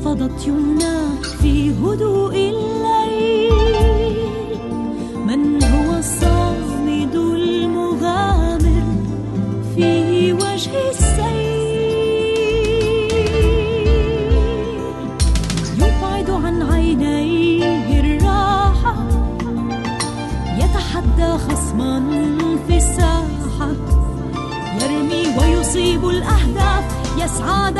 نفضت يمنى في هدوء الليل. من هو الصامد المغامر في وجه السيل؟ يبعد عن عينيه الراحة، يتحدى خصما في الساحة، يرمي ويصيب الأهداف، يسعى